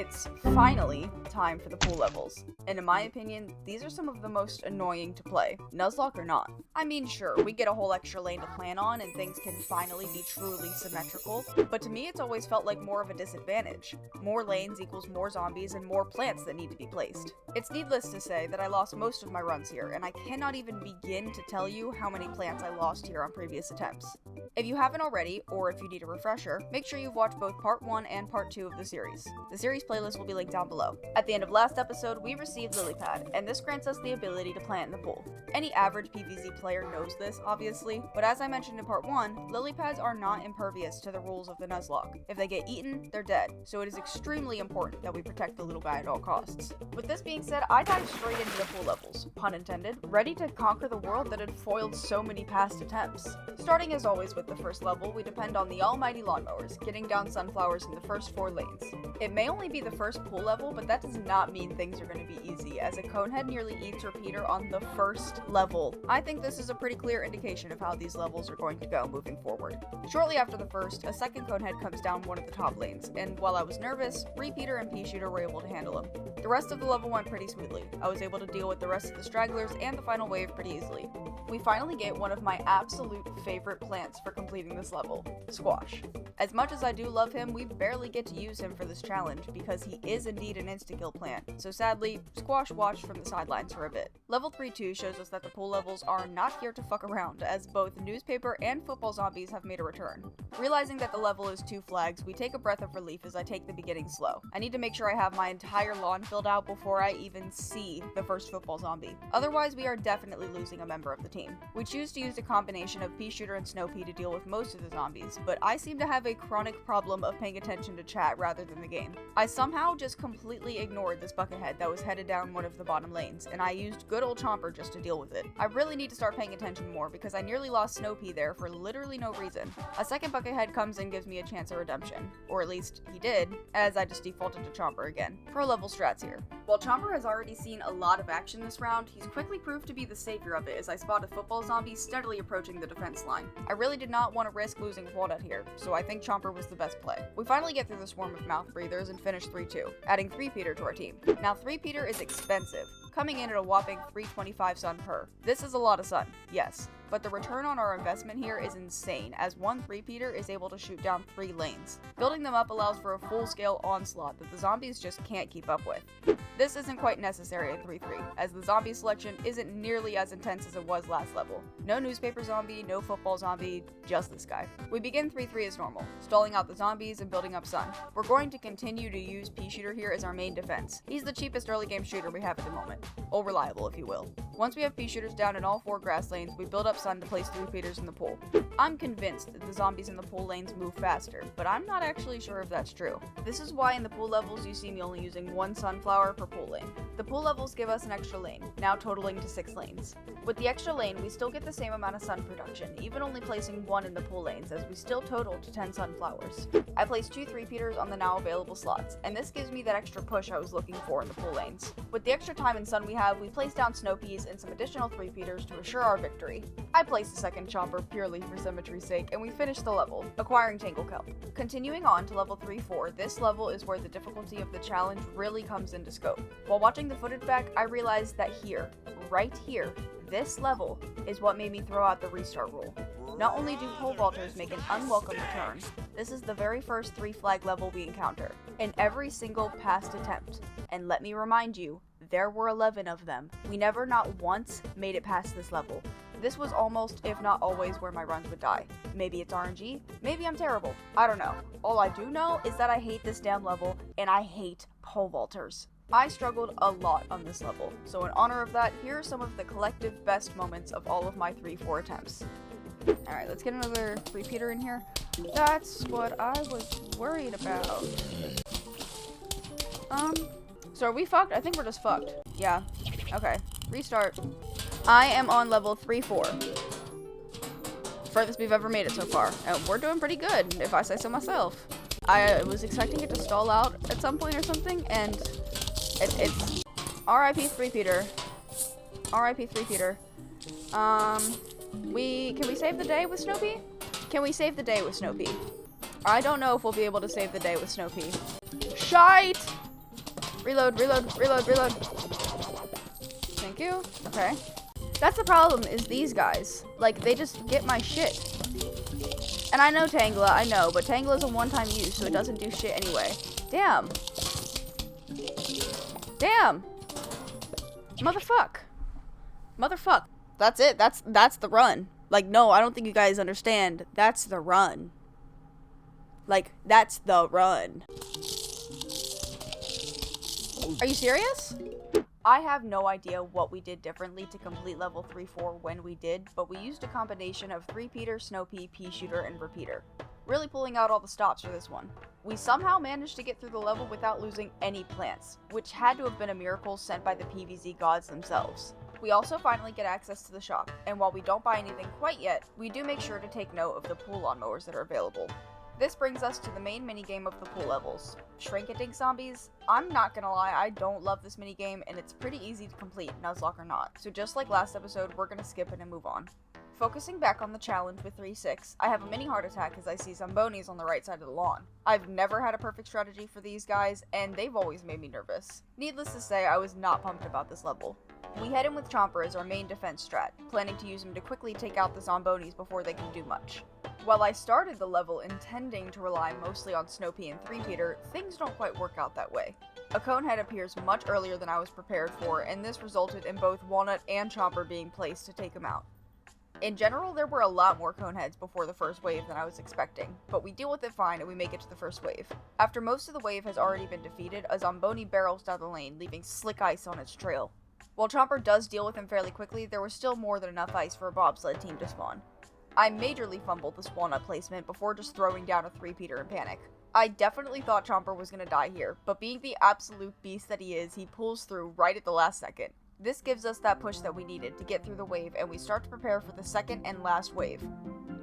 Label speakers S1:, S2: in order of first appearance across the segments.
S1: It's finally time for the pool levels, and in my opinion, these are some of the most annoying to play, Nuzlocke or not. I mean, sure, we get a whole extra lane to plan on and things can finally be truly symmetrical, but to me it's always felt like more of a disadvantage. More lanes equals more zombies and more plants that need to be placed. It's needless to say that I lost most of my runs here, and I cannot even begin to tell you how many plants I lost here on previous attempts. If you haven't already, or if you need a refresher, make sure you've watched both part 1 and part 2 of the series. The series playlist will be linked down below. At the end of last episode, we received a.lly.cat, and this grants us the ability to plant in the pool. Any average PvZ player knows this, obviously, but as I mentioned in part 1, lily pads are not impervious to the rules of the Nuzlocke. If they get eaten, they're dead, so it is extremely important that we protect the little guy at all costs. With this being said, I dived straight into the pool levels, pun intended, ready to conquer the world that had foiled so many past attempts. Starting as always with the first level, we depend on the almighty lawnmowers, getting down sunflowers in the first 4 lanes. It may only be the first pool level, but that does not mean things are going to be easy, as a conehead nearly eats repeater on the first level. I think this is a pretty clear indication of how these levels are going to go moving forward. Shortly after the first, a second conehead comes down one of the top lanes, and while I was nervous, repeater and pea shooter were able to handle him. The rest of the level went pretty smoothly. I was able to deal with the rest of the stragglers and the final wave pretty easily. We finally get one of my absolute favorite plants for completing this level, Squash. As much as I do love him, we barely get to use him for this challenge because he is indeed an insta-kill plant, so sadly, Squash watched from the sidelines for a bit. Level 3-2 shows us that the pool levels are not here to fuck around, as both newspaper and football zombies have made a return. Realizing that the level is 2 flags, we take a breath of relief as I take the beginning slow. I need to make sure I have my entire lawn filled out before I even see the first football zombie. Otherwise, we are definitely losing a member of the team. We choose to use a combination of pea shooter and snow pea to deal with most of the zombies, but I seem to have a chronic problem of paying attention to chat rather than the game. I somehow just completely ignored this buckethead that was headed down one of the bottom lanes, and I used good old Chomper just to deal with it. I really need to start paying attention more because I nearly lost Snow Pea there for literally no reason. A second buckethead comes and gives me a chance at redemption, or at least he did, as I just defaulted to Chomper again. Pro level strats here. While Chomper has already seen a lot of action this round, he's quickly proved to be the savior of it as I spot a football zombie steadily approaching the defense line. I really did not want to risk losing Walnut here, so I think Chomper was the best play. We finally get through the swarm of mouth breathers and finish 3-2, adding 3-peater to our team. Now 3-peater is expensive, coming in at a whopping 325 sun per. This is a lot of sun, yes, but the return on our investment here is insane, as one 3-peater is able to shoot down 3 lanes. Building them up allows for a full-scale onslaught that the zombies just can't keep up with. This isn't quite necessary at 3-3, as the zombie selection isn't nearly as intense as it was last level. No newspaper zombie, no football zombie, just this guy. We begin 3-3 as normal, stalling out the zombies and building up sun. We're going to continue to use pea shooter here as our main defense. He's the cheapest early game shooter we have at the moment, or reliable if you will. Once we have pea shooters down in all 4 grass lanes, we build up sun to place 3-peaters in the pool. I'm convinced that the zombies in the pool lanes move faster, but I'm not actually sure if that's true. This is why in the pool levels you see me only using 1 sunflower per pool lane. The pool levels give us an extra lane, now totaling to 6 lanes. With the extra lane, we still get the same amount of sun production, even only placing 1 in the pool lanes, as we still total to 10 sunflowers. I placed 2 3-peaters on the now available slots, and this gives me that extra push I was looking for in the pool lanes. With the extra time and sun we have, we place down snow peas and some additional 3-peaters to assure our victory. I placed a second chomper purely for symmetry's sake, and we finished the level, acquiring Tangle Kelp. Continuing on to level 3-4, this level is where the difficulty of the challenge really comes into scope. While watching the footage back, I realized that here, right here, this level is what made me throw out the restart rule. Not only do pole vaulters make an unwelcome return, this is the very first 3-flag level we encounter, in every single past attempt. And let me remind you, there were 11 of them. We never not once made it past this level. This was almost, if not always, where my runs would die. Maybe it's RNG, maybe I'm terrible, I don't know. All I do know is that I hate this damn level, and I hate pole vaulters. I struggled a lot on this level, so in honor of that, here are some of the collective best moments of all of my 3-4 attempts. Alright, let's get another 3-peater in here. That's what I was worried about. So are we fucked? I think we're just fucked. Yeah. Okay. Restart. I am on level 3-4. Furthest we've ever made it so far. And we're doing pretty good, if I say so myself. I was expecting it to stall out at some point or something, and it's RIP 3-peater. RIP 3-peater. Can we save the day with Snowpea? Can we save the day with Snowpea? I don't know if we'll be able to save the day with Snowpea. Shite! Reload, reload, reload, reload. Thank you. Okay. That's the problem, is these guys. Like, they just get my shit. And I know Tangela, I know, but Tangela's a one-time use, so it doesn't do shit anyway. Damn. Damn. Motherfuck. Motherfuck. That's it. That's the run. Like, no, I don't think you guys understand. That's the run. Like, that's the run. Are you serious? I have no idea what we did differently to complete level 3-4 when we did, but we used a combination of 3-peter, snow pea, pea shooter, and repeater. Really pulling out all the stops for this one. We somehow managed to get through the level without losing any plants, which had to have been a miracle sent by the PvZ gods themselves. We also finally get access to the shop, and while we don't buy anything quite yet, we do make sure to take note of the pool lawnmowers that are available. This brings us to the main minigame of the pool levels. Shrink-a-dink zombies? I'm not gonna lie, I don't love this minigame, and it's pretty easy to complete, Nuzlocke or not. So just like last episode, we're gonna skip it and move on. Focusing back on the challenge with 3-6, I have a mini heart attack as I see Zambonis on the right side of the lawn. I've never had a perfect strategy for these guys, and they've always made me nervous. Needless to say, I was not pumped about this level. We head in with Chomper as our main defense strat, planning to use him to quickly take out the Zambonis before they can do much. While I started the level intending to rely mostly on Snow Pea and 3-peter, things don't quite work out that way. A Conehead appears much earlier than I was prepared for, and this resulted in both Walnut and Chomper being placed to take him out. In general, there were a lot more Coneheads before the first wave than I was expecting, but we deal with it fine and we make it to the first wave. After most of the wave has already been defeated, a Zamboni barrels down the lane, leaving slick ice on its trail. While Chomper does deal with him fairly quickly, there was still more than enough ice for a bobsled team to spawn. I majorly fumbled this Walnut placement before just throwing down a 3-peter in panic. I definitely thought Chomper was gonna die here, but being the absolute beast that he is, he pulls through right at the last second. This gives us that push that we needed to get through the wave, and we start to prepare for the second and last wave.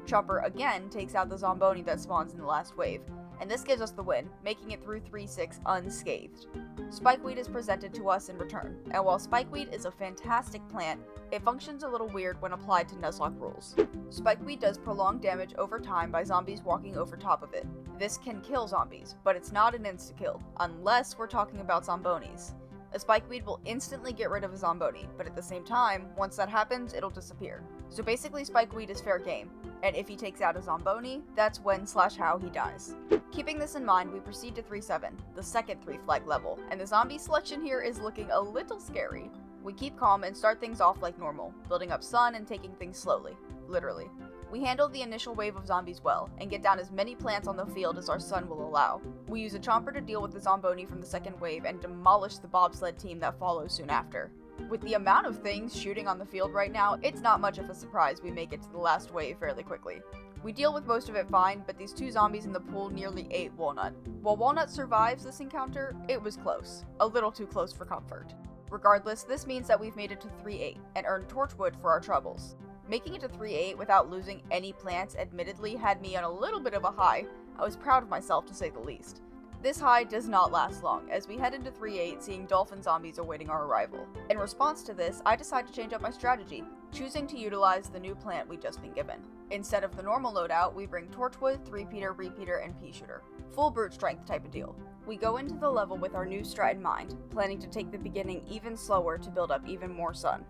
S1: Chomper again takes out the Zamboni that spawns in the last wave, and this gives us the win, making it through 3-6 unscathed. Spikeweed is presented to us in return, and while Spikeweed is a fantastic plant, it functions a little weird when applied to Nuzlocke rules. Spikeweed does prolonged damage over time by zombies walking over top of it. This can kill zombies, but it's not an insta-kill, unless we're talking about Zambonis. A Spikeweed will instantly get rid of a Zamboni, but at the same time, once that happens, it'll disappear. So basically Spikeweed is fair game, and if he takes out a Zamboni, that's when/how he dies. Keeping this in mind, we proceed to 3-7, the second 3-flag level, and the zombie selection here is looking a little scary. We keep calm and start things off like normal, building up sun and taking things slowly. Literally. We handle the initial wave of zombies well, and get down as many plants on the field as our sun will allow. We use a Chomper to deal with the Zamboni from the second wave and demolish the bobsled team that follows soon after. With the amount of things shooting on the field right now, it's not much of a surprise we make it to the last wave fairly quickly. We deal with most of it fine, but these two zombies in the pool nearly ate Walnut. While Walnut survives this encounter, it was close. A little too close for comfort. Regardless, this means that we've made it to 3-8, and earned Torchwood for our troubles. Making it to 3-8 without losing any plants admittedly had me on a little bit of a high. I was proud of myself to say the least. This high does not last long, as we head into 3-8 seeing dolphin zombies awaiting our arrival. In response to this, I decide to change up my strategy, choosing to utilize the new plant we'd just been given. Instead of the normal loadout, we bring Torchwood, 3-peter, repeater, and pea shooter. Full brute strength type of deal. We go into the level with our new strat in mind, planning to take the beginning even slower to build up even more sun.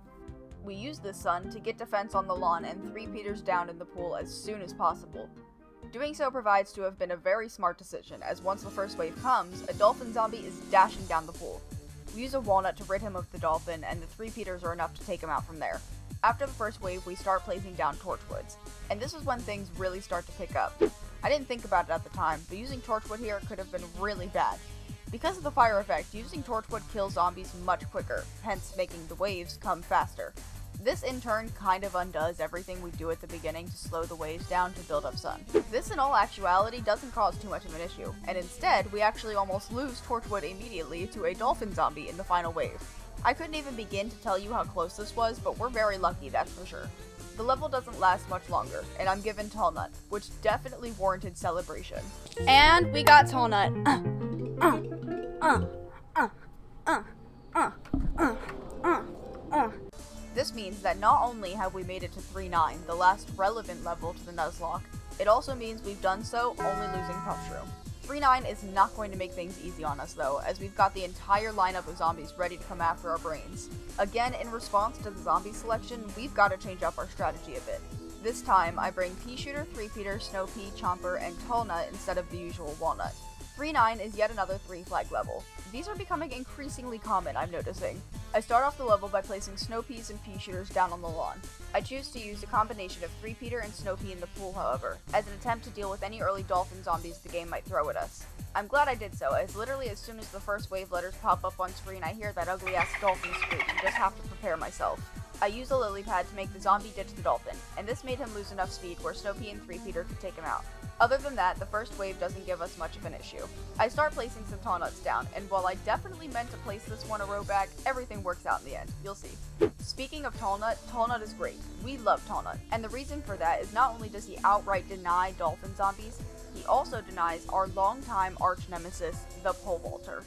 S1: We use this sun to get defense on the lawn and 3-peters down in the pool as soon as possible. Doing so provides to have been a very smart decision, as once the first wave comes, a dolphin zombie is dashing down the pool. We use a walnut to rid him of the dolphin, and the 3-peters are enough to take him out from there. After the first wave, we start placing down torchwoods, and this is when things really start to pick up. I didn't think about it at the time, but using torchwood here could have been really bad. Because of the fire effect, using torchwood kills zombies much quicker, hence making the waves come faster. This in turn kind of undoes everything we do at the beginning to slow the waves down to build up sun. This in all actuality doesn't cause too much of an issue, and instead we actually almost lose Torchwood immediately to a dolphin zombie in the final wave. I couldn't even begin to tell you how close this was, but we're very lucky, that's for sure. The level doesn't last much longer, and I'm given Tall Nut, which definitely warranted celebration. And we got Tall Nut. This means that not only have we made it to 3-9, the last relevant level to the Nuzlocke, it also means we've done so only losing Puff Shroom. 3-9 is not going to make things easy on us though, as we've got the entire lineup of zombies ready to come after our brains. Again, in response to the zombie selection, we've got to change up our strategy a bit. This time, I bring Pea Shooter, 3-peater, Snow Pea, Chomper, and Tall Nut instead of the usual Walnut. 3-9 is yet another 3-flag level. These are becoming increasingly common, I'm noticing. I start off the level by placing Snow Peas and Pea Shooters down on the lawn. I choose to use a combination of 3-peater and Snow Pea in the pool, however, as an attempt to deal with any early dolphin zombies the game might throw at us. I'm glad I did so, as literally as soon as the first wave letters pop up on screen, I hear that ugly-ass dolphin screech and just have to prepare myself. I use a lily pad to make the zombie ditch the dolphin, and this made him lose enough speed where Snow Pea and 3-peater could take him out. Other than that, the first wave doesn't give us much of an issue. I start placing some tall nuts down, and while I definitely meant to place this one a row back, everything works out in the end. You'll see. Speaking of Tall Nut is great. We love Tall Nut, and the reason for that is not only does he outright deny dolphin zombies, he also denies our longtime arch nemesis, the pole vaulter.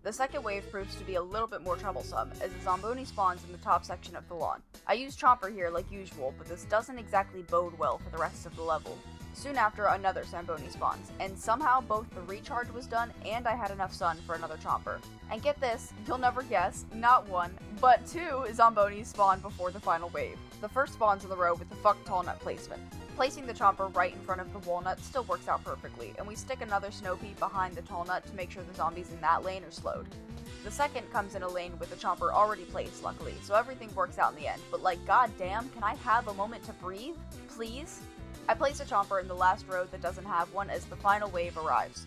S1: The second wave proves to be a little bit more troublesome, as a Zomboni spawns in the top section of the lawn. I use Chomper here like usual, but this doesn't exactly bode well for the rest of the level. Soon after, another Zamboni spawns, and somehow both the recharge was done and I had enough sun for another Chomper. And get this, you'll never guess, not one, but two Zambonis spawn before the final wave. The first spawns in the row with the fuck tall nut placement. Placing the Chomper right in front of the walnut still works out perfectly, and we stick another Snow Pea behind the tall nut to make sure the zombies in that lane are slowed. The second comes in a lane with the Chomper already placed, luckily, so everything works out in the end, but like goddamn, can I have a moment to breathe? Please? I place a Chomper in the last row that doesn't have one as the final wave arrives.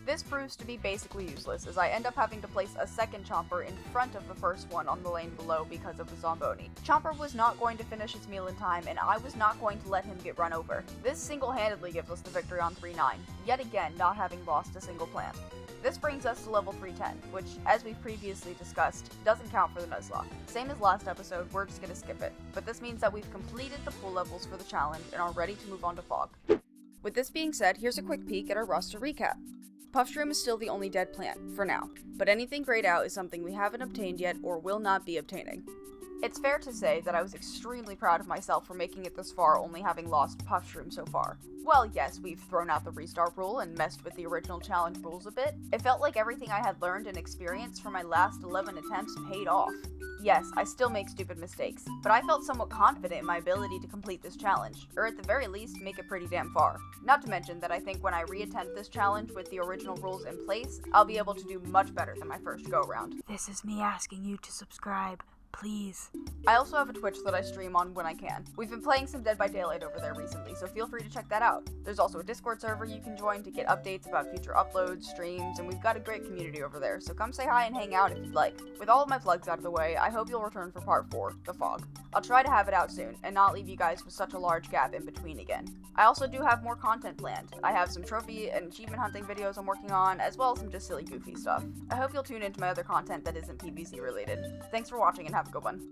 S1: This proves to be basically useless, as I end up having to place a second Chomper in front of the first one on the lane below because of the Zomboni. Chomper was not going to finish his meal in time, and I was not going to let him get run over. This single-handedly gives us the victory on 3-9, yet again not having lost a single plant. This brings us to level 310, which, as we've previously discussed, doesn't count for the Nuzlocke. Same as last episode, we're just gonna skip it, but this means that we've completed the pool levels for the challenge and are ready to move on to Fog. With this being said, here's a quick peek at our roster recap. Puffshroom is still the only dead plant, for now, but anything grayed out is something we haven't obtained yet or will not be obtaining. It's fair to say that I was extremely proud of myself for making it this far only having lost Puffshroom so far. Well, yes, we've thrown out the restart rule and messed with the original challenge rules a bit. It felt like everything I had learned and experienced from my last 11 attempts paid off. Yes, I still make stupid mistakes, but I felt somewhat confident in my ability to complete this challenge, or at the very least, make it pretty damn far. Not to mention that I think when I re-attempt this challenge with the original rules in place, I'll be able to do much better than my first go-around.
S2: This is me asking you to subscribe. Please.
S1: I also have a Twitch that I stream on when I can. We've been playing some Dead by Daylight over there recently, so feel free to check that out. There's also a Discord server you can join to get updates about future uploads, streams, and we've got a great community over there, so come say hi and hang out if you'd like. With all of my plugs out of the way, I hope you'll return for part 4, the Fog. I'll try to have it out soon, and not leave you guys with such a large gap in between again. I also do have more content planned. I have some trophy and achievement hunting videos I'm working on, as well as some just silly goofy stuff. I hope you'll tune into my other content that isn't PvZ related. Thanks for watching and have a good one.